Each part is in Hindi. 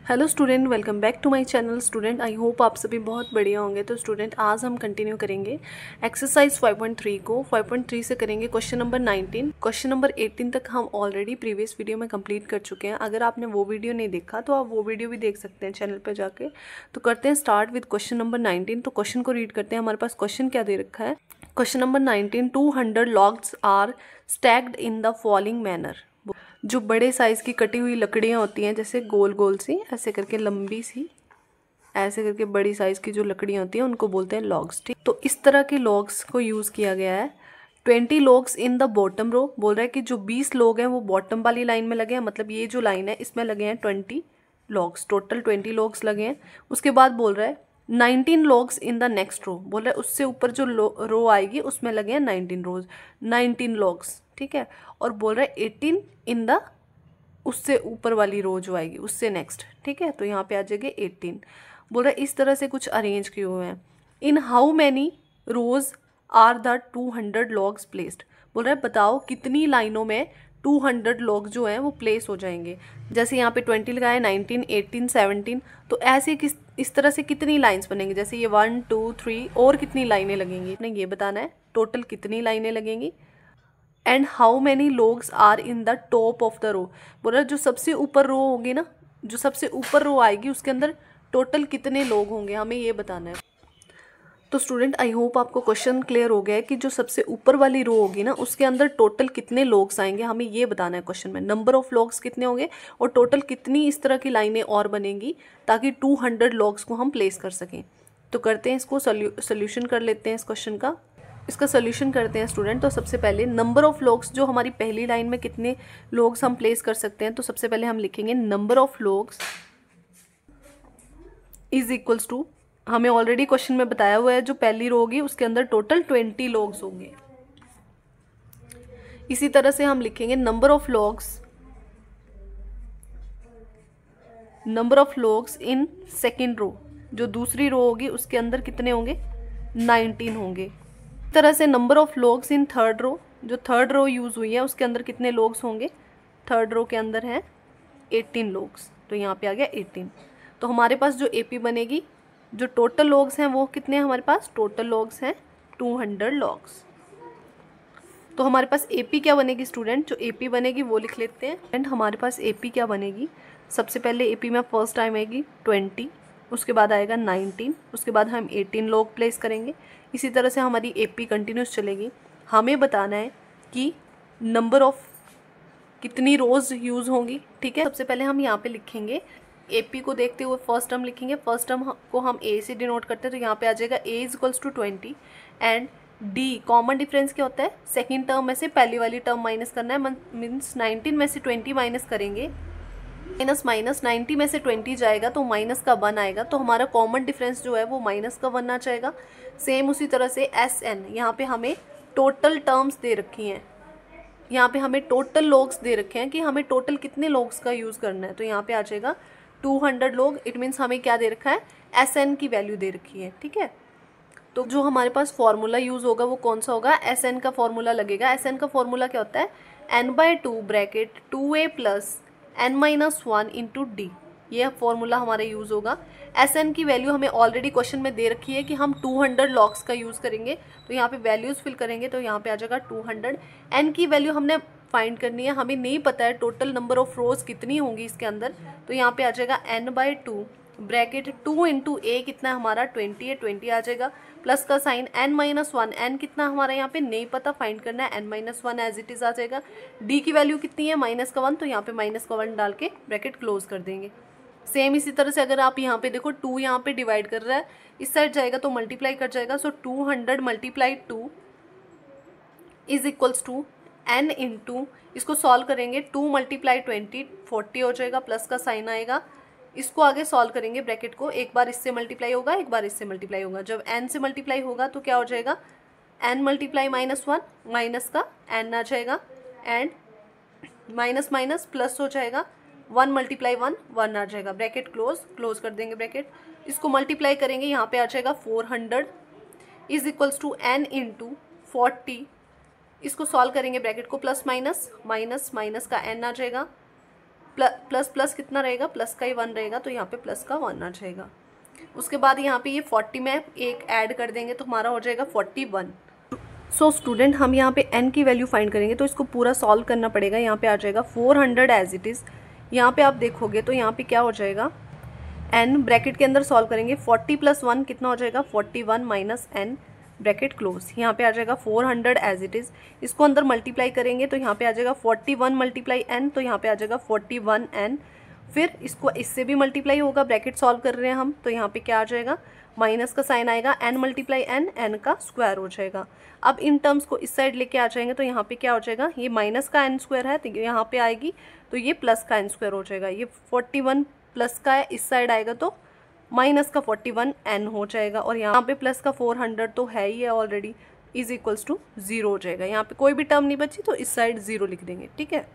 Hello student, welcome back to my channel. Student, I hope आप सभी बहुत बढ़िया होंगे। तो स्टूडेंट, आज हम कंटिन्यू करेंगे एक्सरसाइज 5.3 को। 5.3 से करेंगे क्वेश्चन नंबर 19। क्वेश्चन नंबर 18 तक हम ऑलरेडी प्रीवियस वीडियो में कंप्लीट कर चुके हैं। अगर आपने वो वीडियो नहीं देखा तो आप वो वीडियो भी देख सकते हैं चैनल पर जाके। तो करते हैं स्टार्ट विद क्वेश्चन नंबर 19। तो क्वेश्चन को रीड करते हैं। हमारे पास क्वेश्चन क्या दे रखा है। Question number 19, 200 logs are stacked in the following manner. जो बड़े साइज़ की कटी हुई लकड़ियाँ होती हैं, जैसे गोल गोल सी ऐसे करके लंबी सी ऐसे करके बड़ी साइज़ की जो लकड़ियाँ होती हैं उनको बोलते हैं लॉग्स। ठीक, तो इस तरह के लॉग्स को यूज़ किया गया है। 20 logs in the bottom row. बोल रहा है कि जो 20 लोग हैं वो बॉटम वाली लाइन में लगे हैं, मतलब ये जो लाइन है इसमें लगे हैं 20 लॉग्स। टोटल 20 लॉग्स लगे हैं। उसके बाद बोल रहा है 19 logs in the next row. बोल रहा है उससे ऊपर जो रो आएगी उसमें लगे हैं 19 लॉग्स। ठीक है, और बोल रहा है 18 इन द उससे ऊपर वाली रो जो आएगी उससे नेक्स्ट। ठीक है, तो यहाँ पे आ जाएगा 18। बोल रहा है इस तरह से कुछ अरेंज किए हुए हैं। In how many rows are the 200 logs placed. बोल रहा है बताओ कितनी लाइनों में 200 लॉग जो हैं वो प्लेस हो जाएंगे। जैसे यहाँ पे 20 लगाए, 19, 18, 17। तो ऐसे इस तरह से कितनी लाइन्स बनेंगी। जैसे ये 1, 2, 3 और कितनी लाइनें लगेंगी, आपने ये बताना है टोटल कितनी लाइनें लगेंगी। And how many logs are in the top of the row. बोल रहा है जो सबसे ऊपर रो होगी ना, जो सबसे ऊपर रो आएगी उसके अंदर टोटल कितने लोग होंगे, हमें ये बताना है। तो स्टूडेंट, आई होप आपको क्वेश्चन क्लियर हो गया है कि जो सबसे ऊपर वाली रो होगी ना उसके अंदर टोटल कितने लोग्स आएंगे, हमें ये बताना है क्वेश्चन में। नंबर ऑफ लोग्स कितने होंगे और टोटल कितनी इस तरह की लाइनें और बनेंगी ताकि 200 लोग्स को हम प्लेस कर सकें। तो करते हैं इसको सोल्यूशन कर लेते हैं इस क्वेश्चन का। इसका सोल्यूशन करते हैं स्टूडेंट। तो सबसे पहले नंबर ऑफ लोग्स, जो हमारी पहली लाइन में कितने लोग्स हम प्लेस कर सकते हैं, तो सबसे पहले हम लिखेंगे number of logs is equals to, हमें ऑलरेडी क्वेश्चन में बताया हुआ है जो पहली रो होगी उसके अंदर टोटल 20 लोग्स होंगे। इसी तरह से हम लिखेंगे number of logs in second row. जो दूसरी रो होगी उसके अंदर कितने होंगे, 19 होंगे। इस तरह से number of logs in third row, जो थर्ड रो यूज़ हुई है उसके अंदर कितने लोग्स होंगे, थर्ड रो के अंदर हैं 18 लोग्स। तो यहाँ पे आ गया 18। तो हमारे पास जो एपी बनेगी, जो टोटल लोग्स हैं वो कितने हैं हमारे पास, टोटल लोग्स हैं 200 लोग्स। तो हमारे पास एपी क्या बनेगी स्टूडेंट, जो एपी बनेगी वो लिख लेते हैं। एंड हमारे पास एपी क्या बनेगी, सबसे पहले एपी में फर्स्ट टाइम आएगी 20, उसके बाद आएगा 19, उसके बाद हम 18 लोग प्लेस करेंगे। इसी तरह से हमारी एपी कंटिन्यूस चलेगी। हमें बताना है कि नंबर ऑफ कितनी रोज यूज़ होंगी। ठीक है, सबसे पहले हम यहाँ पे लिखेंगे एपी को देखते हुए फर्स्ट टर्म लिखेंगे। फर्स्ट टर्म को हम ए से डिनोट करते हैं, तो यहाँ पे आ जाएगा A is equals to 20 and D. Common difference क्या होता है, सेकेंड टर्म में से पहली वाली टर्म माइनस करना है। मीन्स 19 में से 20 माइनस करेंगे, माइनस 90 में से 20 जाएगा तो माइनस का 1 आएगा। तो हमारा कॉमन डिफरेंस जो है वो माइनस का 1 आ जाएगा। सेम उसी तरह से एस एन, यहाँ पे हमें टोटल टर्म्स दे रखी हैं, यहाँ पे हमें टोटल लोग्स दे रखे हैं कि हमें टोटल कितने लोग्स का यूज़ करना है। तो यहाँ पे आ जाएगा 200 लोग। इट मीन्स हमें क्या दे रखा है, एस एन की वैल्यू दे रखी है। ठीक है, तो जो हमारे पास फॉर्मूला यूज़ होगा वो कौन सा होगा, एस एन का फॉर्मूला लगेगा। एस एन का फॉर्मूला क्या होता है, n/2 bracket 2a plus n-1 into D. ये फॉर्मूला हमारा यूज़ होगा। एस एन की वैल्यू हमें ऑलरेडी क्वेश्चन में दे रखी है कि हम 200 लॉग्स का यूज़ करेंगे। तो यहाँ पे वैल्यूज़ फिल करेंगे तो यहाँ पे आ जाएगा 200। एन की वैल्यू हमने फाइंड करनी है, हमें नहीं पता है टोटल नंबर ऑफ रोज कितनी होंगी इसके अंदर। तो यहाँ पे आ जाएगा n/2 ब्रैकेट 2 इंटू ए कितना है हमारा 20 है, 20 आ जाएगा, प्लस का साइन n-1। n कितना हमारा यहाँ पे नहीं पता, फाइंड करना है, n-1 एज इट इज़ आ जाएगा। d की वैल्यू कितनी है, -1, तो यहाँ पे -1 डाल के ब्रैकेट क्लोज कर देंगे। सेम इसी तरह से अगर आप यहाँ पे देखो 2 यहाँ पे डिवाइड कर रहा है, इस साइड जाएगा तो मल्टीप्लाई कर जाएगा। So 200 × 2 is equals to n into, इसको सॉल्व करेंगे 2 × 20 40 हो जाएगा, प्लस का साइन आएगा। इसको आगे सॉल्व करेंगे ब्रैकेट को, एक बार इससे मल्टीप्लाई होगा एक बार इससे मल्टीप्लाई होगा। जब n से मल्टीप्लाई होगा तो क्या हो जाएगा, n × -1 माइनस का n आ जाएगा एंड माइनस माइनस प्लस हो जाएगा, 1 × 1 1 आ जाएगा। ब्रैकेट क्लोज कर देंगे ब्रैकेट। इसको मल्टीप्लाई करेंगे, यहाँ पे आ जाएगा 400 is equals to n into 40। इसको सॉल्व करेंगे ब्रैकेट को, प्लस माइनस माइनस माइनस का n आ जाएगा प्लस प्लस कितना रहेगा, प्लस का ही 1 रहेगा, तो यहाँ पे प्लस का 1 आ जाएगा। उसके बाद यहाँ पे ये 40 में एक ऐड कर देंगे तो हमारा हो जाएगा 41। सो स्टूडेंट हम यहाँ पे n की वैल्यू फाइंड करेंगे तो इसको पूरा सॉल्व करना पड़ेगा। यहाँ पे आ जाएगा 400 एज इट इज़। यहाँ पे आप देखोगे तो यहाँ पे क्या हो जाएगा, n ब्रैकेट के अंदर सॉल्व करेंगे, 40 + 1 कितना हो जाएगा 41 माइनस n ब्रैकेट क्लोज। यहाँ पे आ जाएगा 400 एज इट इज़। इसको अंदर मल्टीप्लाई करेंगे तो यहाँ पे आ जाएगा 41 मल्टीप्लाई n, तो यहाँ पे आ जाएगा 41n। फिर इसको इससे भी मल्टीप्लाई होगा, ब्रैकेट सॉल्व कर रहे हैं हम, तो यहाँ पे क्या आ जाएगा, माइनस का साइन आएगा, n मल्टीप्लाई n, n का स्क्वायर हो जाएगा। अब इन टर्म्स को इस साइड लेके आ जाएंगे तो यहाँ पे क्या हो जाएगा, ये माइनस का n स्क्वायर है तो यहाँ पे आएगी, तो ये प्लस का n स्क्वायर हो जाएगा। ये 41 प्लस का है, इस साइड आएगा तो माइनस का 41n हो जाएगा, और यहाँ पे प्लस का 400 तो है ही है ऑलरेडी, इज इक्वल्स टू 0 हो जाएगा। यहाँ पे कोई भी टर्म नहीं बची तो इस साइड 0 लिख देंगे, ठीक है,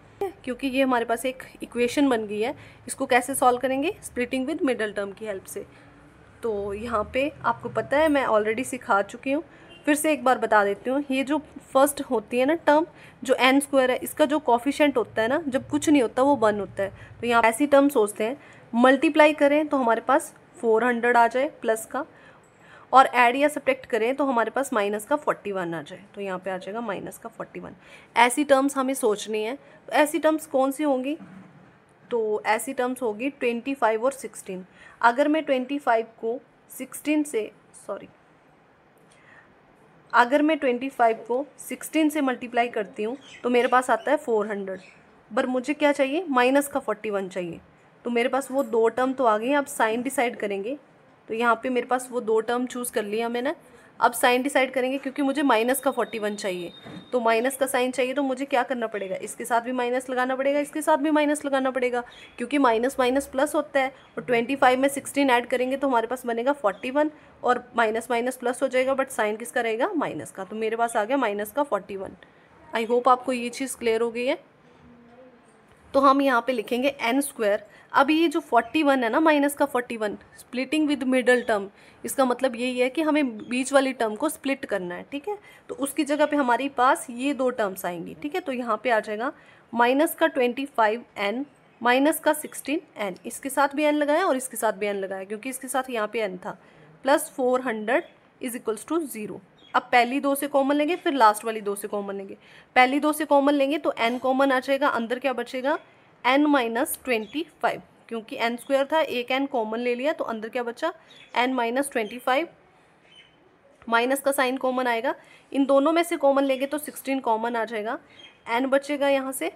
क्योंकि ये हमारे पास एक इक्वेशन बन गई है। इसको कैसे सॉल्व करेंगे, स्प्लिटिंग विद मिडल टर्म की हेल्प से। तो यहाँ पे आपको पता है, मैं ऑलरेडी सिखा चुकी हूँ, फिर से एक बार बता देती हूँ। ये जो फर्स्ट होती है ना टर्म, जो n स्क्वायर है, इसका जो कॉफिशेंट होता है ना, जब कुछ नहीं होता वो 1 होता है। तो यहाँ ऐसी टर्म सोचते हैं, मल्टीप्लाई करें तो हमारे पास 400 आ जाए प्लस का, और ऐड या सब्ट्रैक्ट करें तो हमारे पास माइनस का 41 आ जाए, तो यहाँ पे आ जाएगा माइनस का 41। ऐसी टर्म्स हमें सोचनी है। तो ऐसी टर्म्स कौन सी होंगी, तो ऐसी टर्म्स होगी 25 और 16। अगर मैं 25 को 16 से अगर मैं 25 को 16 से मल्टीप्लाई करती हूँ तो मेरे पास आता है 400, पर मुझे क्या चाहिए, माइनस का 41 चाहिए। तो मेरे पास वो दो टर्म तो आ गई हैं, अब साइन डिसाइड करेंगे। तो यहाँ पे मेरे पास वो दो टर्म चूज़ कर लिया मैंने, अब साइन डिसाइड करेंगे, क्योंकि मुझे माइनस का 41 चाहिए, तो माइनस का साइन चाहिए, तो मुझे क्या करना पड़ेगा, इसके साथ भी माइनस लगाना पड़ेगा, इसके साथ भी माइनस लगाना पड़ेगा, क्योंकि माइनस माइनस प्लस होता है। और 25 में 16 ऐड करेंगे तो हमारे पास बनेगा 41, और माइनस माइनस प्लस हो जाएगा, बट साइन किसका रहेगा, माइनस का। तो मेरे पास आ गया माइनस का 41। आई होप आपको ये चीज़ क्लियर हो गई है। तो हम यहाँ पे लिखेंगे n स्क्वायर। अब ये जो 41 है ना, माइनस का 41, स्प्लिटिंग विद मिडल टर्म, इसका मतलब यही है कि हमें बीच वाली टर्म को स्प्लिट करना है, ठीक है। तो उसकी जगह पे हमारे पास ये दो टर्म्स आएंगी, ठीक है। तो यहाँ पे आ जाएगा माइनस का 25n माइनस का 16n, इसके साथ भी n लगाया और इसके साथ भी n लगाया, क्योंकि इसके साथ यहाँ पे n था, प्लस 400 इज इक्वल्स टू 0। अब पहली दो से कॉमन लेंगे, फिर लास्ट वाली दो से कॉमन लेंगे। पहली दो से कॉमन लेंगे तो n कॉमन आ जाएगा, अंदर क्या बचेगा, n माइनस 25, क्योंकि n स्क्वायर था, एक n कॉमन ले लिया तो अंदर क्या बचा, n माइनस 25, माइनस का साइन कॉमन आएगा। इन दोनों में से कॉमन लेंगे तो 16 कॉमन आ जाएगा, n बचेगा, यहाँ से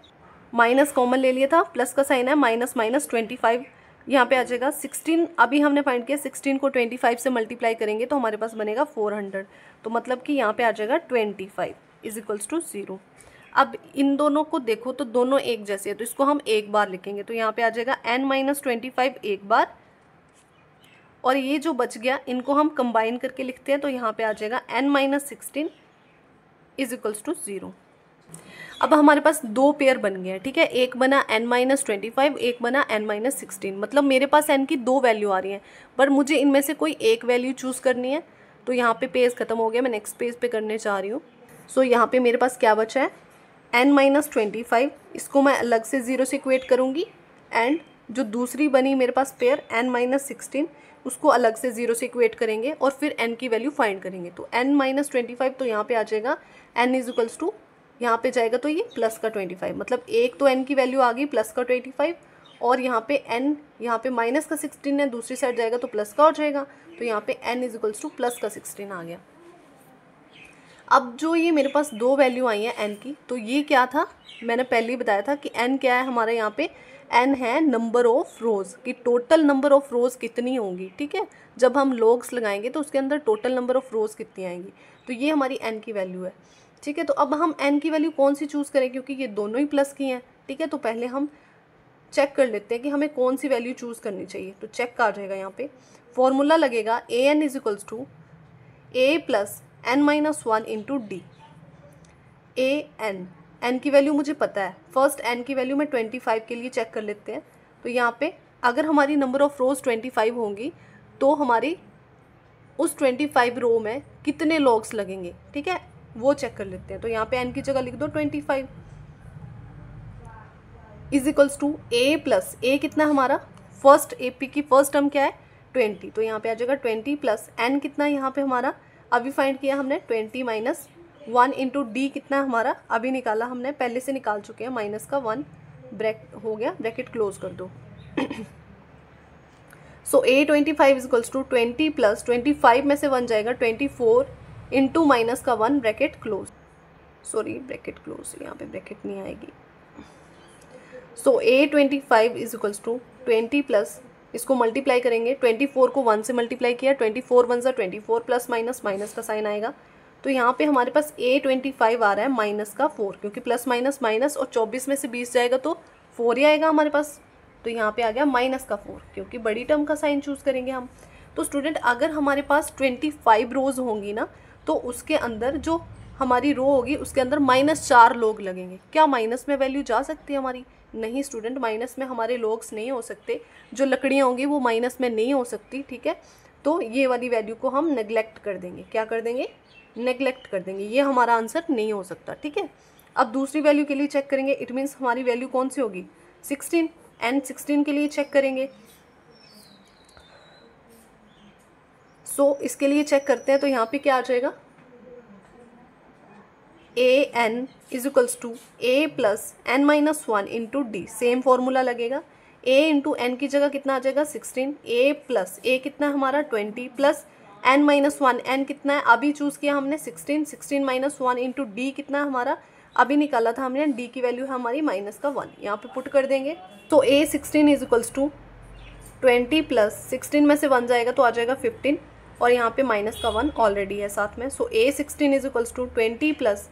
माइनस कॉमन ले लिया था, प्लस का साइन है, माइनस माइनस 25 यहाँ पे आ जाएगा 16। अभी हमने फाइंड किया 16 को 25 से मल्टीप्लाई करेंगे तो हमारे पास बनेगा 400, तो मतलब कि यहाँ पे आ जाएगा 25 इज इक्वल्स टू 0। अब इन दोनों को देखो तो दोनों एक जैसे है, तो इसको हम एक बार लिखेंगे, तो यहाँ पे आ जाएगा n माइनस 25 एक बार, और ये जो बच गया इनको हम कंबाइन करके लिखते हैं, तो यहाँ पे आ जाएगा n minus 16 is equals to 0। अब हमारे पास दो पेयर बन गया है, ठीक है, एक बना n माइनस 25, एक बना n माइनस 16, मतलब मेरे पास n की दो वैल्यू आ रही हैं, पर मुझे इनमें से कोई एक वैल्यू चूज़ करनी है। तो यहाँ पे पेज खत्म हो गया, मैं नेक्स्ट पेज पे करने जा रही हूँ। सो यहाँ पे मेरे पास क्या बचा है, n माइनस 25, इसको मैं अलग से 0 से इक्वेट करूँगी, एंड जो दूसरी बनी मेरे पास पेयर n माइनस 16, उसको अलग से 0 से इक्वेट करेंगे और फिर n की वैल्यू फाइंड करेंगे। तो n माइनस 25, तो यहाँ पे आ जाएगा n इज इक्वल्स टू, यहाँ पे जाएगा तो ये प्लस का 25, मतलब एक तो n की वैल्यू आ गई प्लस का 25, और यहाँ पे n, यहाँ पे माइनस का 16 है, दूसरी साइड जाएगा तो प्लस का हो जाएगा, तो यहाँ पे n is equals two plus का 16 आ गया। अब जो ये मेरे पास दो वैल्यू आई हैं n की, तो ये क्या था, मैंने पहले ही बताया था कि n क्या है हमारे यहाँ पे, n है नंबर ऑफ रोज़, कि टोटल नंबर ऑफ रोज़ कितनी होंगी, ठीक है। जब हम लॉग्स लगाएंगे तो उसके अंदर टोटल नंबर ऑफ रोज़ कितनी आएंगी, तो ये हमारी n की वैल्यू है, ठीक है। तो अब हम n की वैल्यू कौन सी चूज़ करें, क्योंकि ये दोनों ही प्लस की हैं, ठीक है। तो पहले हम चेक कर लेते हैं कि हमें कौन सी वैल्यू चूज़ करनी चाहिए। तो चेक आ जाएगा, यहाँ पे फॉर्मूला लगेगा an is equals to a plus n minus 1 into D. n की वैल्यू मुझे पता है, फर्स्ट n की वैल्यू मैं 25 के लिए चेक कर लेते हैं। तो यहाँ पे अगर हमारी नंबर ऑफ रोज़ 25 होंगी तो हमारी उस 25 रो में कितने लॉग्स लगेंगे, ठीक है, वो चेक कर लेते हैं। तो यहाँ पे n की जगह लिख दो 25, is equals to A plus A कितना हमारा फर्स्ट ए पी की फर्स्ट टर्म क्या है 20, तो यहाँ पे आ जाएगा 20 प्लस एन कितना यहाँ पे हमारा अभी फाइंड किया हमने 20 माइनस 1 इंटू डी कितना हमारा अभी निकाला हमने, पहले से निकाल चुके हैं, माइनस का 1 हो गया, ब्रैकेट क्लोज कर दो। So A25 is equals to 20 plus 25 में से 1 जाएगा 24 इंटू माइनस का 1 bracket close, sorry bracket close, यहाँ पे ब्रैकेट नहीं आएगी। So A25 is equals to 20 plus, इसको मल्टीप्लाई करेंगे, 24 को 1 से मल्टीप्लाई किया, 24 1 = 24 प्लस माइनस माइनस का साइन आएगा, तो यहाँ पे हमारे पास A25 आ रहा है माइनस का 4, क्योंकि प्लस माइनस माइनस और 24 में से 20 जाएगा तो 4 ही आएगा हमारे पास, तो यहाँ पे आ गया माइनस का 4, क्योंकि बड़ी टर्म का साइन चूज़ करेंगे हम। तो स्टूडेंट अगर हमारे पास 25 रोज़ होंगी ना, तो उसके अंदर जो हमारी रो होगी उसके अंदर -4 लोग लगेंगे। क्या माइनस में वैल्यू जा सकती है हमारी? नहीं स्टूडेंट, माइनस में हमारे लोग्स नहीं हो सकते, जो लकड़ियाँ होंगी वो माइनस में नहीं हो सकती, ठीक है। तो ये वाली वैल्यू को हम नेग्लेक्ट कर देंगे, क्या कर देंगे? नेग्लेक्ट कर देंगे, ये हमारा आंसर नहीं हो सकता, ठीक है। अब दूसरी वैल्यू के लिए चेक करेंगे, इट मीन्स हमारी वैल्यू कौन सी होगी 16, एंड 16 के लिए चेक करेंगे। सो इसके लिए चेक करते हैं, तो यहाँ पे क्या आ जाएगा an is equals to a plus n-1 into D, same formula लगेगा, a इंटू एन की जगह कितना आ जाएगा 16, a प्लस a कितना है हमारा 20 प्लस n-1, n कितना है अभी चूज़ किया हमने 16, 16 माइनस 1 इंटू डी कितना है हमारा अभी निकाला था हमने, डी की वैल्यू है हमारी माइनस का 1, यहाँ पे पुट कर देंगे। तो A16 is equals to 20 plus 16 में से 1 जाएगा तो आ जाएगा 15, और यहाँ पे माइनस का 1 ऑलरेडी है साथ में। So A16 is equals to 20 plus,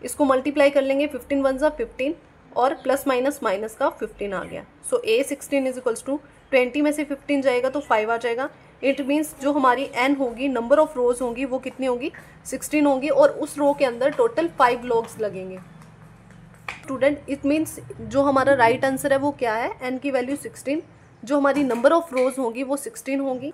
इसको मल्टीप्लाई कर लेंगे, 15 1 = 15 और प्लस माइनस माइनस का 15 आ गया। सो A16 इज इक्वल्स टू 20 में से 15 जाएगा तो 5 आ जाएगा। इट मीन्स जो हमारी n होगी, नंबर ऑफ रोज होंगी, वो कितनी होगी 16 होगी, और उस रो के अंदर टोटल 5 लोग्स लगेंगे। स्टूडेंट इट मीन्स जो हमारा राइट आंसर है वो क्या है, n की वैल्यू 16, जो हमारी नंबर ऑफ रोज होंगी वो 16 होंगी।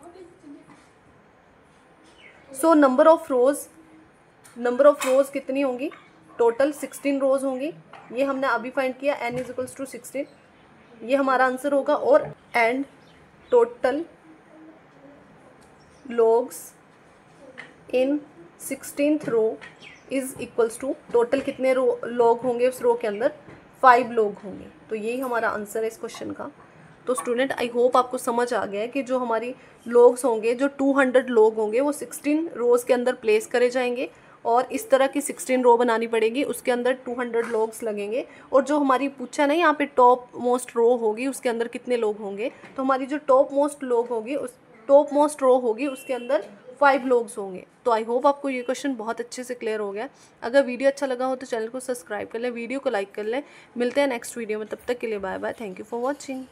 सो नंबर ऑफ रोज कितनी होंगी, टोटल 16 रोज होंगी, ये हमने अभी फाइंड किया, n इज इक्वल्स टू 16, ये हमारा आंसर होगा। और and total logs in 16th row is equals to, total कितने लोग होंगे उस रो के अंदर 5 लोग होंगे, तो यही हमारा आंसर है इस क्वेश्चन का। तो स्टूडेंट आई होप आपको समझ आ गया है कि जो हमारी लोग्स होंगे, जो 200 लोग होंगे वो 16 रोज़ के अंदर प्लेस करे जाएंगे, और इस तरह की 16 रो बनानी पड़ेगी, उसके अंदर 200 लोग्स लगेंगे। और जो हमारी पूछा ना यहाँ पे टॉप मोस्ट रो होगी उसके अंदर कितने लोग होंगे, तो हमारी जो टॉप मोस्ट रो होगी उसके अंदर 5 लोग्स होंगे। तो आई होप आपको ये क्वेश्चन बहुत अच्छे से क्लियर हो गया। अगर वीडियो अच्छा लगा हो तो चैनल को सब्सक्राइब कर लें, वीडियो को लाइक कर लें। मिलते हैं नेक्स्ट वीडियो में, तब तक के लिए bye bye, thank you for watching.